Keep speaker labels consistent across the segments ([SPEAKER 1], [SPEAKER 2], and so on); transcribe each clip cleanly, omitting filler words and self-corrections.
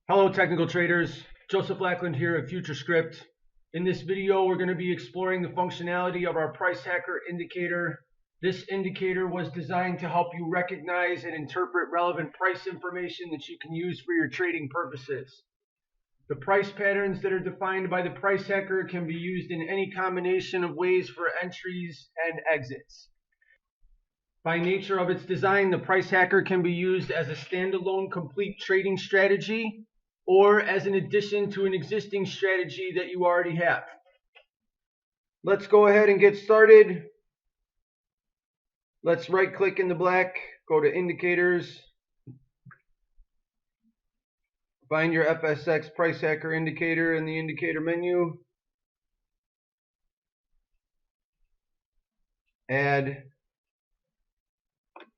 [SPEAKER 1] Hello technical traders, Joseph Lackland here at FutureScript. In this video we're going to be exploring the functionality of our price hacker indicator. This indicator was designed to help you recognize and interpret relevant price information that you can use for your trading purposes. The price patterns that are defined by the price hacker can be used in any combination of ways for entries and exits. By nature of its design, the price hacker can be used as a standalone complete trading strategy or as an addition to an existing strategy that you already have. Let's go ahead and get started. Let's right click in the black, go to indicators, find your FSX price hacker indicator in the indicator menu, add.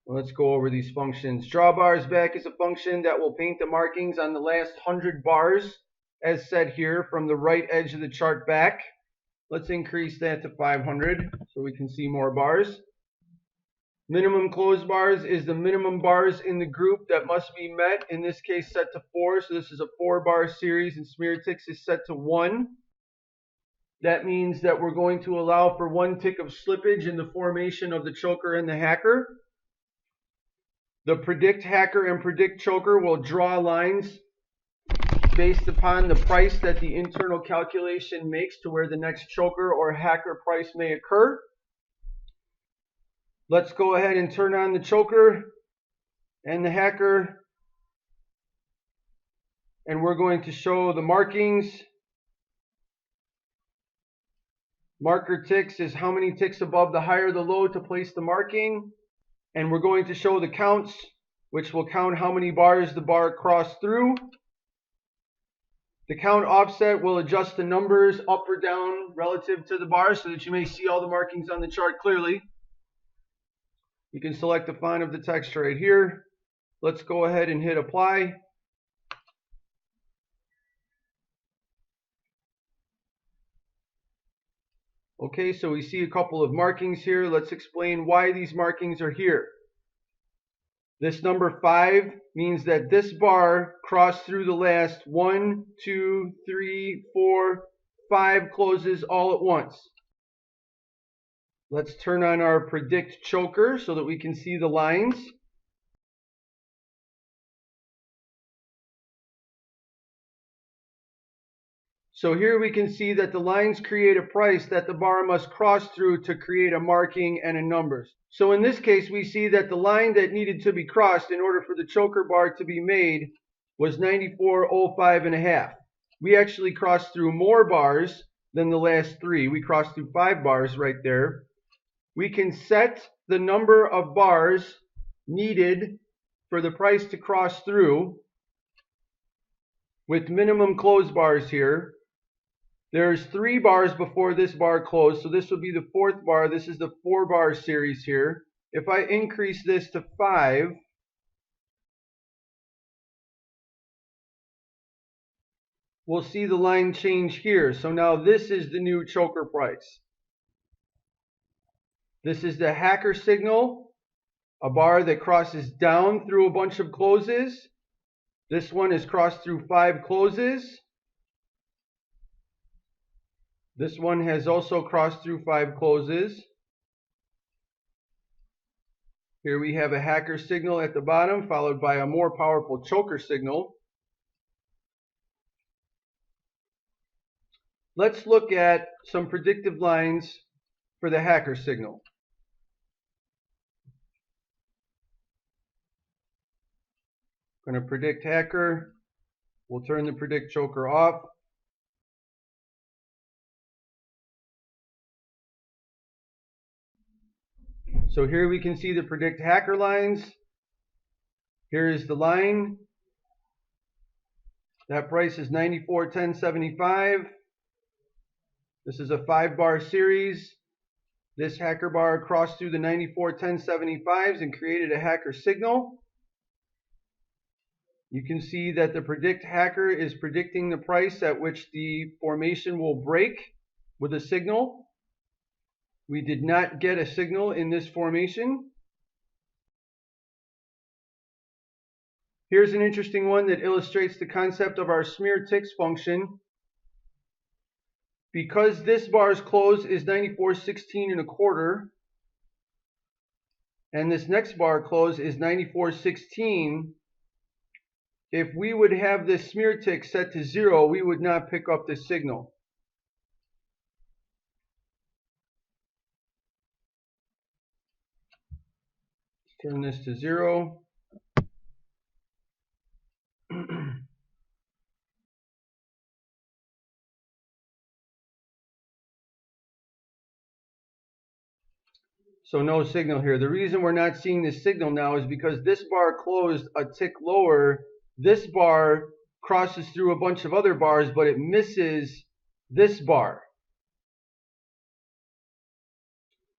[SPEAKER 1] Let's go over these functions. Draw bars back is a function that will paint the markings on the last 100 bars as said here from the right edge of the chart back. Let's increase that to 500 so we can see more bars. Minimum close bars is the minimum bars in the group that must be met, in this case set to 4, so this is a 4-bar series, and smear ticks is set to 1. That means that we're going to allow for 1 tick of slippage in the formation of the choker and the hacker. The predict hacker and predict choker will draw lines based upon the price that the internal calculation makes to where the next choker or hacker price may occur. Let's go ahead and turn on the choker and the hacker, and we're going to show the markings. Marker ticks is how many ticks above the higher the low to place the marking. And we're going to show the counts, which will count how many bars the bar crossed through. The count offset will adjust the numbers up or down relative to the bar so that you may see all the markings on the chart clearly. You can select the font of the text right here. Let's go ahead and hit apply. Okay, so we see a couple of markings here. Let's explain why these markings are here. This number 5 means that this bar crossed through the last 1, 2, 3, 4, 5 closes all at once. Let's turn on our predict choker so that we can see the lines. So here we can see that the lines create a price that the bar must cross through to create a marking and a numbers. So in this case, we see that the line that needed to be crossed in order for the choker bar to be made was 94.05.5. We actually crossed through more bars than the last 3. We crossed through 5 bars right there. We can set the number of bars needed for the price to cross through with minimum close bars here. There's 3 bars before this bar closed, so this will be the 4th bar. This is the 4-bar series here. If I increase this to 5, we'll see the line change here. So now this is the new choker price. This is the hacker signal, a bar that crosses down through a bunch of closes. This one is crossed through 5 closes. This one has also crossed through 5 closes. Here we have a hacker signal at the bottom, followed by a more powerful choker signal. Let's look at some predictive lines for the hacker signal. I'm going to predict hacker. We'll turn the predict choker off. So here we can see the predict hacker lines. Here is the line. That price is 94.1075. This is a 5-bar series. This hacker bar crossed through the 94.1075s and created a hacker signal. You can see that the predict hacker is predicting the price at which the formation will break with a signal. We did not get a signal in this formation. Here's an interesting one that illustrates the concept of our smear ticks function. Because this bar's close is 94.16 1/4, and this next bar close is 94.16, if we would have this smear tick set to 0, we would not pick up this signal. Let's turn this to 0. So no signal here. The reason we're not seeing this signal now is because this bar closed a tick lower. This bar crosses through a bunch of other bars, but it misses this bar.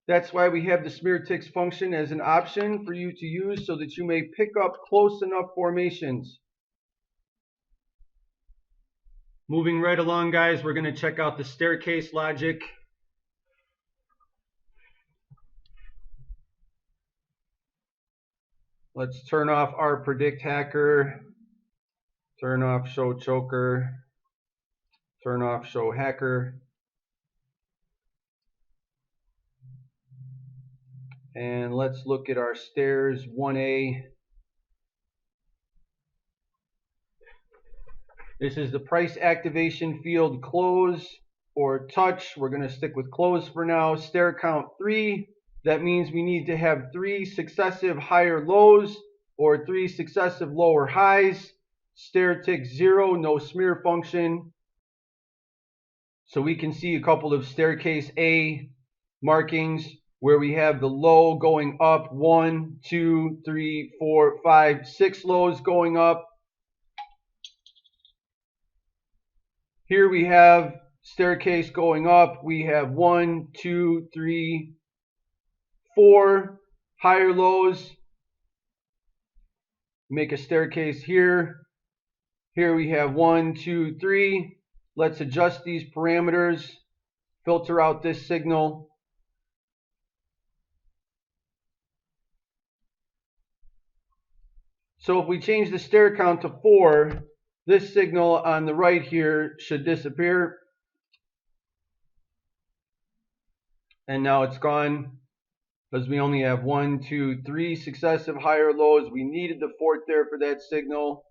[SPEAKER 1] That's why we have the smear ticks function as an option for you to use so that you may pick up close enough formations. Moving right along, guys, we're going to check out the staircase logic. Let's turn off our predict hacker, turn off show choker, turn off show hacker, and let's look at our stairs 1A. This is the price activation field close or touch. We're going to stick with close for now. Stair count 3. That means we need to have 3 successive higher lows or 3 successive lower highs. Stair tick 0, no smear function. So we can see a couple of staircase A markings where we have the low going up, 1, 2, 3, 4, 5, 6 lows going up. Here we have staircase going up. We have 1, 2, 3, 4 higher lows. Make a staircase here. Here we have 1, 2, 3. Let's adjust these parameters. Filter out this signal. So if we change the stair count to 4, this signal on the right here should disappear. And now it's gone because we only have 1, 2, 3 successive higher lows. We needed the 4th there for that signal.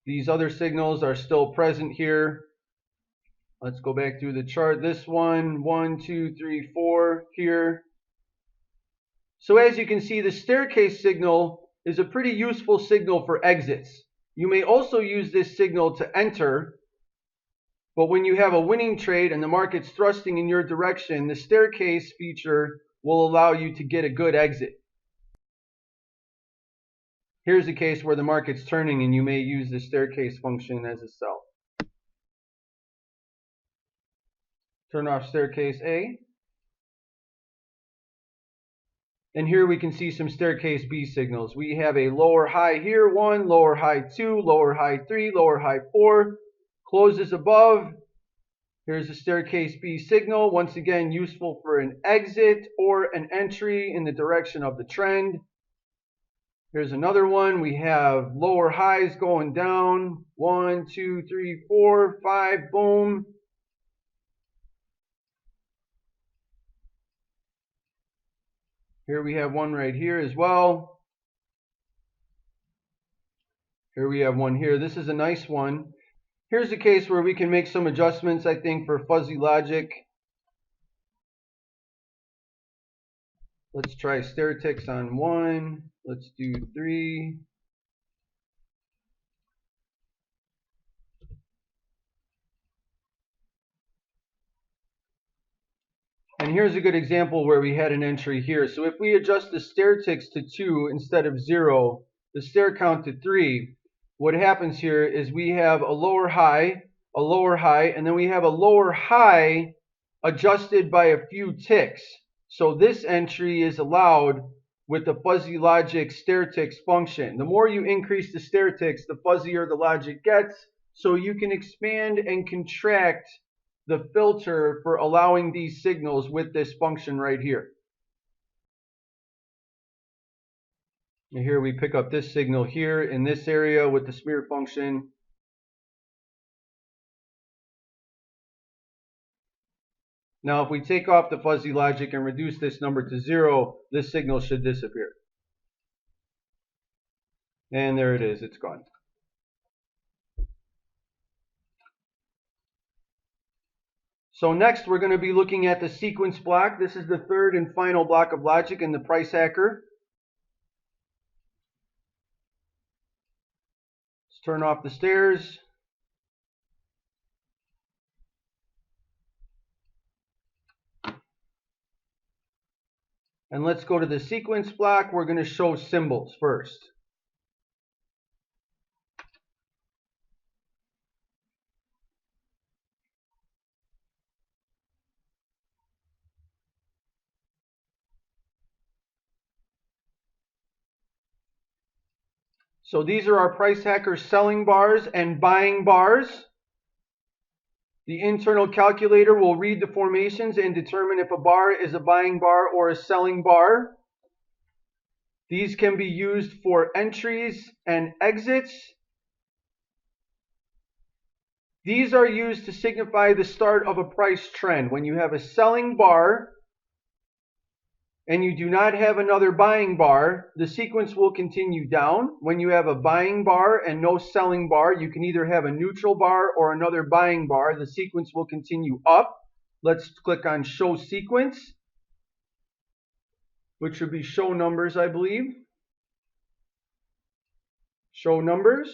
[SPEAKER 1] These other signals are still present here. Let's go back through the chart. This one, 1, 2, 3, 4 here. So as you can see, the staircase signal is a pretty useful signal for exits. You may also use this signal to enter, but when you have a winning trade and the market's thrusting in your direction, the staircase feature will allow you to get a good exit. Here's a case where the market's turning and you may use the staircase function as a sell. Turn off staircase A. And here we can see some staircase B signals. We have a lower high here, 1, lower high 2, lower high 3, lower high 4, closes above. Here's a staircase B signal, once again useful for an exit or an entry in the direction of the trend. Here's another one. We have lower highs going down, 1, 2, 3, 4, 5, boom. Here we have one right here as well. Here we have one here. This is a nice one. Here's a case where we can make some adjustments, I think, for fuzzy logic. Let's try stair ticks on 1. Let's do 3. And here's a good example where we had an entry here. So if we adjust the stair ticks to 2 instead of 0, the stair count to 3, what happens here is we have a lower high, and then we have a lower high adjusted by a few ticks. So this entry is allowed with the fuzzy logic stair ticks function. The more you increase the stair ticks, the fuzzier the logic gets, so you can expand and contract the filter for allowing these signals with this function right here. And here we pick up this signal here in this area with the smear function. Now if we take off the fuzzy logic and reduce this number to 0, this signal should disappear. And there it is, it's gone. So next we're going to be looking at the sequence block. This is the third and final block of logic in the price hacker. Let's turn off the stairs. And let's go to the sequence block. We're going to show symbols first. So these are our price hacker selling bars and buying bars. The internal calculator will read the formations and determine if a bar is a buying bar or a selling bar. These can be used for entries and exits. These are used to signify the start of a price trend. When you have a selling bar and you do not have another buying bar, the sequence will continue down. When you have a buying bar and no selling bar, you can either have a neutral bar or another buying bar. The sequence will continue up. Let's click on show sequence, which should be show numbers, I believe. Show numbers.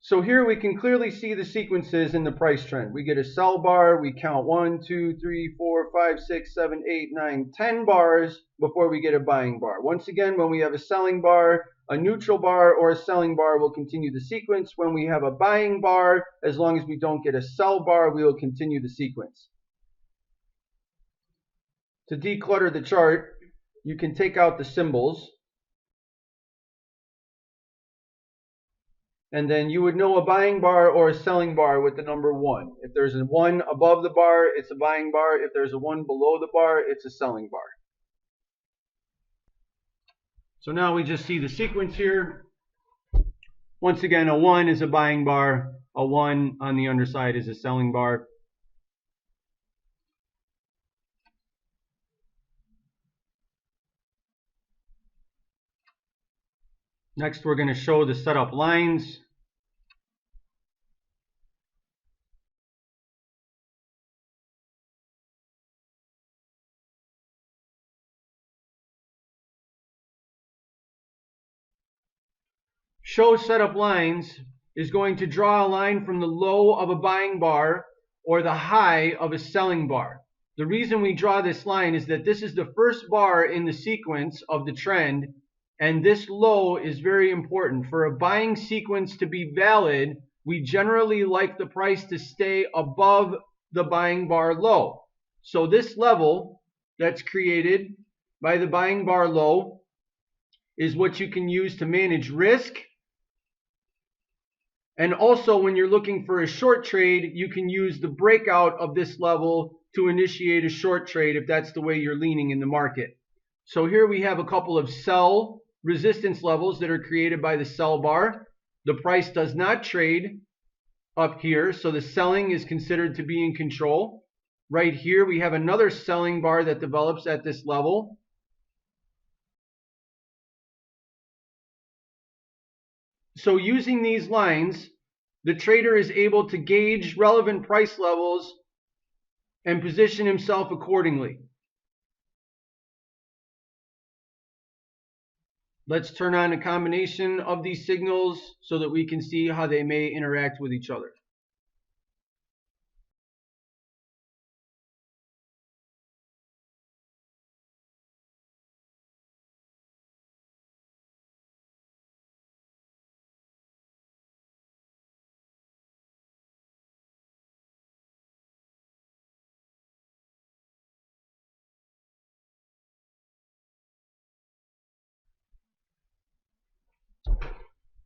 [SPEAKER 1] So here we can clearly see the sequences in the price trend. We get a sell bar, we count 1, 2, 3, 4, 5, 6, 7, 8, 9, 10 bars before we get a buying bar. Once again, when we have a selling bar, a neutral bar, or a selling bar, we'll continue the sequence. When we have a buying bar, as long as we don't get a sell bar, we will continue the sequence. To declutter the chart, you can take out the symbols. And then you would know a buying bar or a selling bar with the number 1. If there's a 1 above the bar, it's a buying bar. If there's a 1 below the bar, it's a selling bar. So now we just see the sequence here. Once again, a 1 is a buying bar. A 1 on the underside is a selling bar. Next, we're going to show the setup lines. Show setup lines is going to draw a line from the low of a buying bar or the high of a selling bar. The reason we draw this line is that this is the first bar in the sequence of the trend, and this low is very important. For a buying sequence to be valid, we generally like the price to stay above the buying bar low. So this level that's created by the buying bar low is what you can use to manage risk. And also when you're looking for a short trade, you can use the breakout of this level to initiate a short trade if that's the way you're leaning in the market. So here we have a couple of sell resistance levels that are created by the sell bar. The price does not trade up here, so the selling is considered to be in control. Right here we have another selling bar that develops at this level. So using these lines, the trader is able to gauge relevant price levels and position himself accordingly. Let's turn on a combination of these signals so that we can see how they may interact with each other.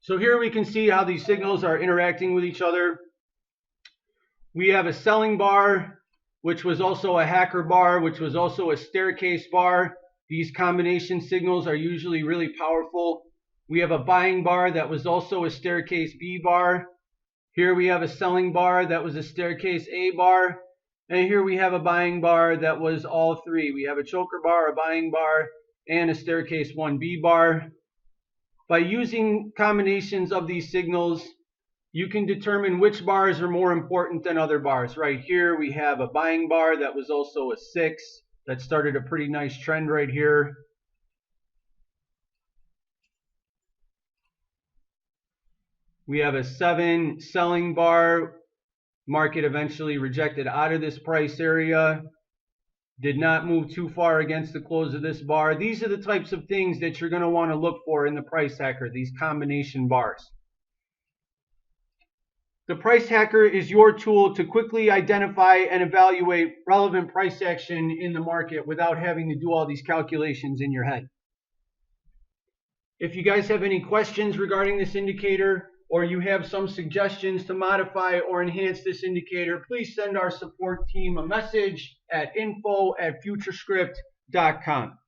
[SPEAKER 1] So here we can see how these signals are interacting with each other. We have a selling bar which was also a hacker bar, which was also a staircase bar. These combination signals are usually really powerful. We have a buying bar that was also a staircase B bar. Here we have a selling bar that was a staircase A bar. And here we have a buying bar that was all three. We have a choker bar, a buying bar, and a staircase 1B bar. By using combinations of these signals, you can determine which bars are more important than other bars. Right here we have a buying bar that was also a 6. That started a pretty nice trend right here. We have a 7 selling bar. Market eventually rejected out of this price area. Did not move too far against the close of this bar. These are the types of things that you're going to want to look for in the price hacker, these combination bars. The price hacker is your tool to quickly identify and evaluate relevant price action in the market without having to do all these calculations in your head. If you guys have any questions regarding this indicator, or you have some suggestions to modify or enhance this indicator, please send our support team a message at info@futurescript.com.